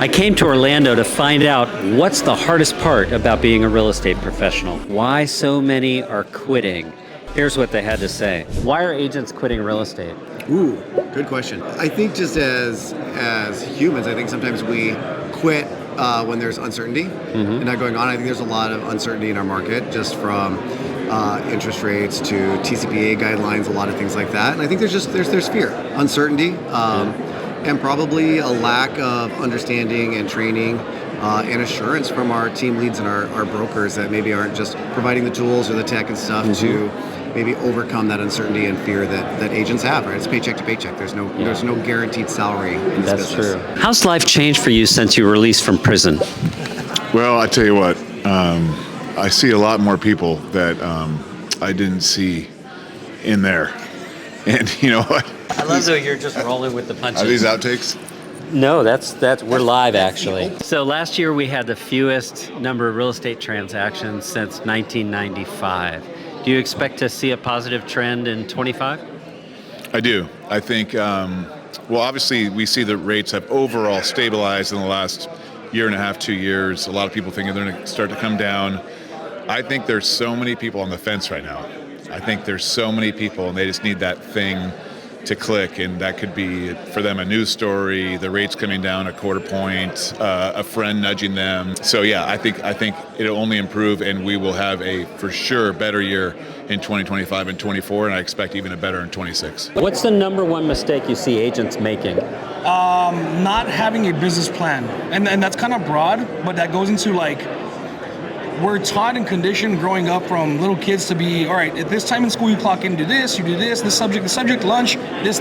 I came to Orlando to find out what's the hardest part about being a real estate professional. Why so many are quitting. Here's what they had to say. Why are agents quitting real estate? Ooh, good question. I think just as humans, I think sometimes we quit when there's uncertainty and not going on. I think there's a lot of uncertainty in our market, just from interest rates to TCPA guidelines, a lot of things like that. And I think there's fear, uncertainty, and probably a lack of understanding and training and assurance from our team leads and our brokers that maybe aren't just providing the tools or the tech and stuff to maybe overcome that uncertainty and fear that agents have, right? It's paycheck to paycheck. There's no guaranteed salary in this business. That's true. How's life changed for you since you were released from prison? Well, I tell you what, I see a lot more people that I didn't see in there. And you know what? I love that you're just rolling with the punches. Are these outtakes? No, we're live actually. So last year we had the fewest number of real estate transactions since 1995. Do you expect to see a positive trend in 25? I do. I think, well, obviously we see the rates have overall stabilized in the last year and a half, 2 years. A lot of people think they're going to start to come down. I think there's so many people on the fence right now. I think there's so many people and they just need that thing to click, and that could be for them a news story, the rates coming down a quarter point, a friend nudging them. So yeah, I think it'll only improve, and we will have a for sure better year in 2025 and 24, and I expect even a better in 26. What's the number one mistake you see agents making? Not having a business plan, and that's kind of broad, but that goes into like, we're taught and conditioned growing up from little kids to be, all right, at this time in school you clock in, do this, you do this subject, lunch, this.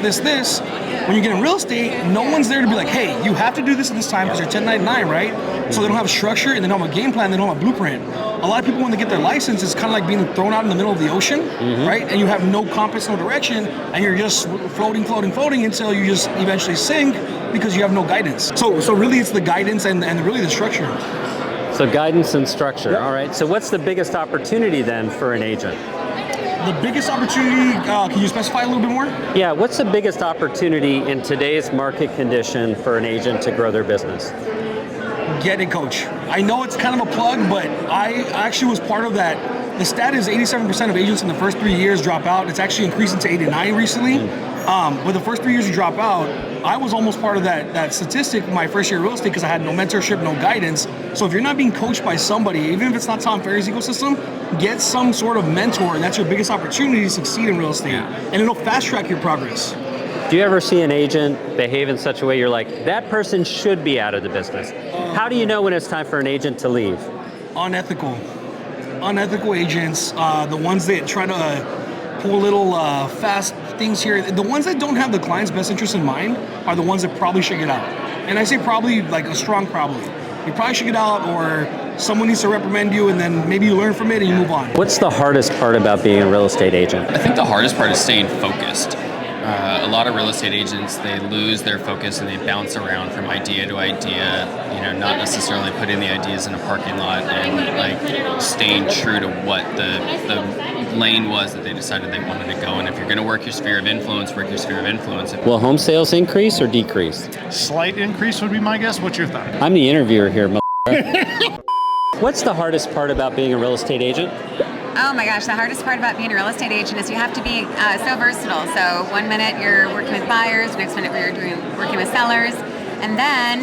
When you get in real estate, no one's there to be like, hey, you have to do this at this time because you're 1099, right? So they don't have structure and they don't have a game plan, they don't have a blueprint. A lot of people, when they get their license, it's kind of like being thrown out in the middle of the ocean, right? And you have no compass, no direction, and you're just floating until you just eventually sink because you have no guidance. So really it's the guidance and really the structure. So guidance and structure. All right. So what's the biggest opportunity then for an agent? The biggest opportunity, can you specify a little bit more? Yeah. What's the biggest opportunity in today's market condition for an agent to grow their business? Get a coach. I know it's kind of a plug, but I actually was part of that. The stat is 87% of agents in the first 3 years drop out. It's actually increasing to 89 recently. But the first 3 years you drop out, I was almost part of that statistic my first year of real estate because I had no mentorship, no guidance. So if you're not being coached by somebody, even if it's not Tom Ferry's ecosystem, get some sort of mentor, and that's your biggest opportunity to succeed in real estate. And it'll fast track your progress. Do you ever see an agent behave in such a way you're like, that person should be out of the business? How do you know when it's time for an agent to leave? Unethical agents, the ones that try to pull little fast things here. The ones that don't have the client's best interest in mind are the ones that probably should get out. And I say probably, like a strong probably. You probably should get out, or someone needs to reprimand you, and then maybe you learn from it and you move on. What's the hardest part about being a real estate agent? I think the hardest part is staying focused. A lot of real estate agents, they lose their focus and they bounce around from idea to idea, not necessarily putting the ideas in a parking lot and like staying true to what the lane was that they decided they wanted to go. And if you're going to work your sphere of influence, work your sphere of influence. Will home sales increase or decrease? Slight increase would be my guess. What's your thought? I'm the interviewer here, What's the hardest part about being a real estate agent? Oh my gosh, the hardest part about being a real estate agent is you have to be so versatile. So one minute you're working with buyers, next minute you're working with sellers, and then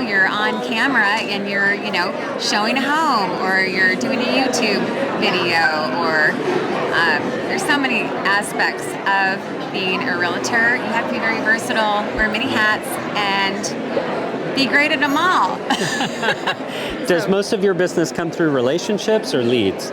you're on camera and you're showing a home, or you're doing a YouTube video, or there's so many aspects of being a realtor. You have to be very versatile, wear many hats, and be great at them all. Does most of your business come through relationships or leads?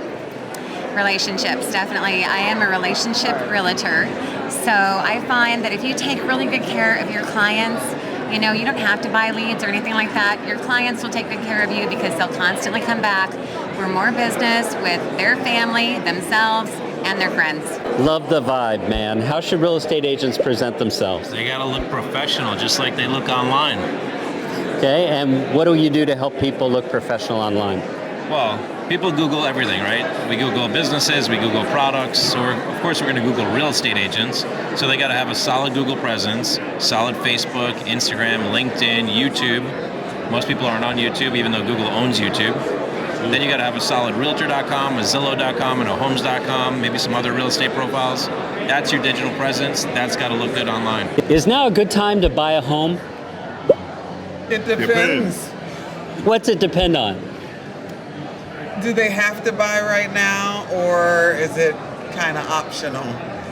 Relationships, definitely. I am a relationship realtor. So I find that if you take really good care of your clients, you don't have to buy leads or anything like that. Your clients will take good care of you because they'll constantly come back for more business with their family, themselves, and their friends. Love the vibe, man. How should real estate agents present themselves? They gotta look professional, just like they look online. Okay, and what do you do to help people look professional online? Well, people Google everything, right? We Google businesses, we Google products, so of course we're going to Google real estate agents. So they got to have a solid Google presence, solid Facebook, Instagram, LinkedIn, YouTube. Most people aren't on YouTube, even though Google owns YouTube. Then you got to have a solid Realtor.com, a Zillow.com, and a Homes.com, maybe some other real estate profiles. That's your digital presence. That's got to look good online. Is now a good time to buy a home? It depends. What's it depend on? Do they have to buy right now, or is it kind of optional?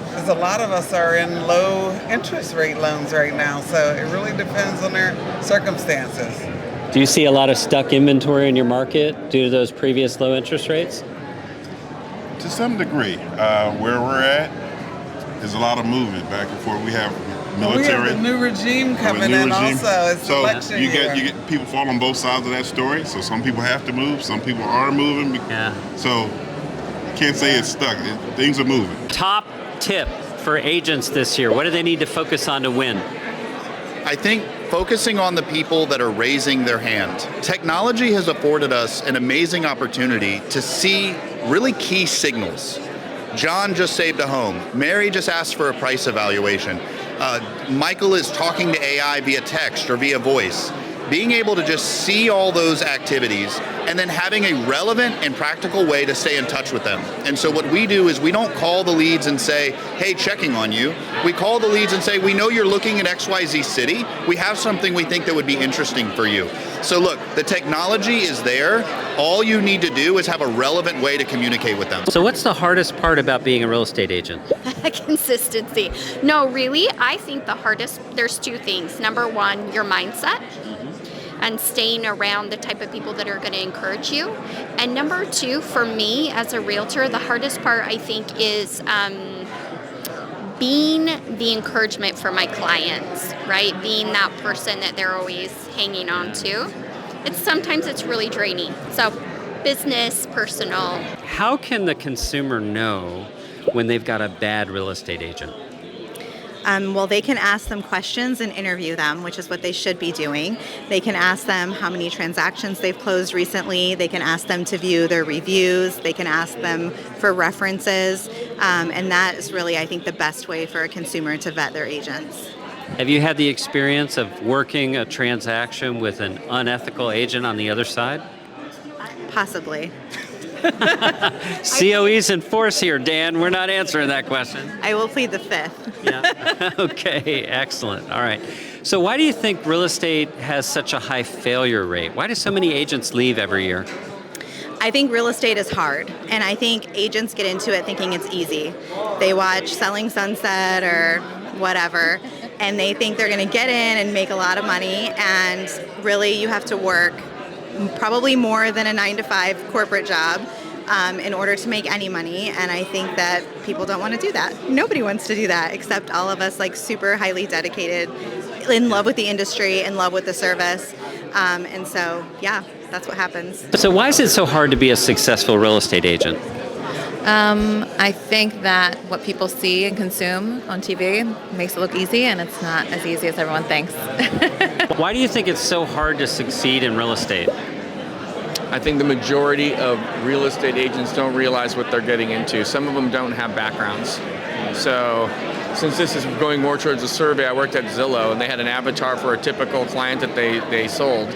Because a lot of us are in low interest rate loans right now, so it really depends on their circumstances. Do you see a lot of stuck inventory in your market due to those previous low interest rates? To some degree. Where we're at, there's a lot of movement back and forth. We have military. We have the new regime coming in also. It's election year. You get people fall on both sides of that story. So some people have to move, some people are moving. Yeah. So can't say it's stuck. Things are moving. Top tip for agents this year. What do they need to focus on to win? I think focusing on the people that are raising their hand. Technology has afforded us an amazing opportunity to see really key signals. John just saved a home. Mary just asked for a price evaluation. Michael is talking to AI via text or via voice. Being able to just see all those activities and then having a relevant and practical way to stay in touch with them. And so what we do is we don't call the leads and say, hey, checking on you. We call the leads and say, we know you're looking at XYZ city. We have something we think that would be interesting for you. So look, the technology is there. All you need to do is have a relevant way to communicate with them. So what's the hardest part about being a real estate agent? Consistency. No, really, I think the hardest, there's two things. Number one, your mindset. And staying around the type of people that are going to encourage you. And number two, for me as a realtor, the hardest part I think is being the encouragement for my clients, right? Being that person that they're always hanging on to. Sometimes it's really draining. So business, personal. How can the consumer know when they've got a bad real estate agent? Well, they can ask them questions and interview them, which is what they should be doing. They can ask them how many transactions they've closed recently. They can ask them to view their reviews. They can ask them for references. And that is really, I think, the best way for a consumer to vet their agents. Have you had the experience of working a transaction with an unethical agent on the other side? Possibly. COE's in force here, Dan. We're not answering that question. I will plead the fifth. Yeah. Okay, excellent. All right. So why do you think real estate has such a high failure rate? Why do so many agents leave every year? I think real estate is hard, and I think agents get into it thinking it's easy. They watch Selling Sunset or whatever, and they think they're going to get in and make a lot of money, and really you have to work probably more than a 9-to-5 corporate job in order to make any money. And I think that people don't want to do that. Nobody wants to do that except all of us, like super highly dedicated, in love with the industry, in love with the service. And so, yeah, that's what happens. So why is it so hard to be a successful real estate agent? I think that what people see and consume on TV makes it look easy, and it's not as easy as everyone thinks. Why do you think it's so hard to succeed in real estate? I think the majority of real estate agents don't realize what they're getting into. Some of them don't have backgrounds. So since this is going more towards a survey, I worked at Zillow, and they had an avatar for a typical client that they sold.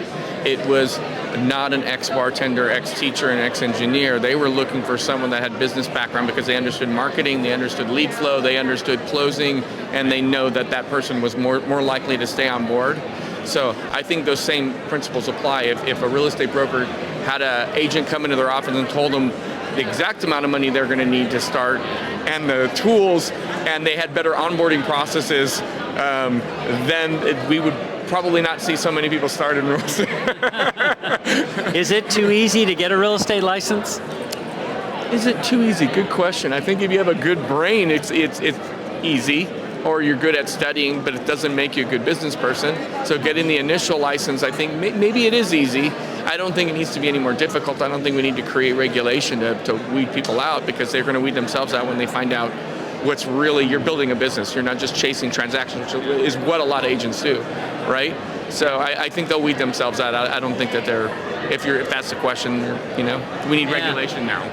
It was not an ex-bartender, ex-teacher, and ex-engineer. They were looking for someone that had business background because they understood marketing, they understood lead flow, they understood closing, and they know that that person was more likely to stay on board. So I think those same principles apply. If a real estate broker had an agent come into their office and told them the exact amount of money they're going to need to start and the tools, and they had better onboarding processes, then we would probably not see so many people start in real estate. Is it too easy to get a real estate license? Is it too easy? Good question. I think if you have a good brain, it's easy, or you're good at studying, but it doesn't make you a good business person. So getting the initial license, I think maybe it is easy. I don't think it needs to be any more difficult. I don't think we need to create regulation to weed people out, because they're going to weed themselves out when they find out what's really, you're building a business. You're not just chasing transactions, which is what a lot of agents do, right? So I think they'll weed themselves out. I don't think that if that's the question, we need regulation now.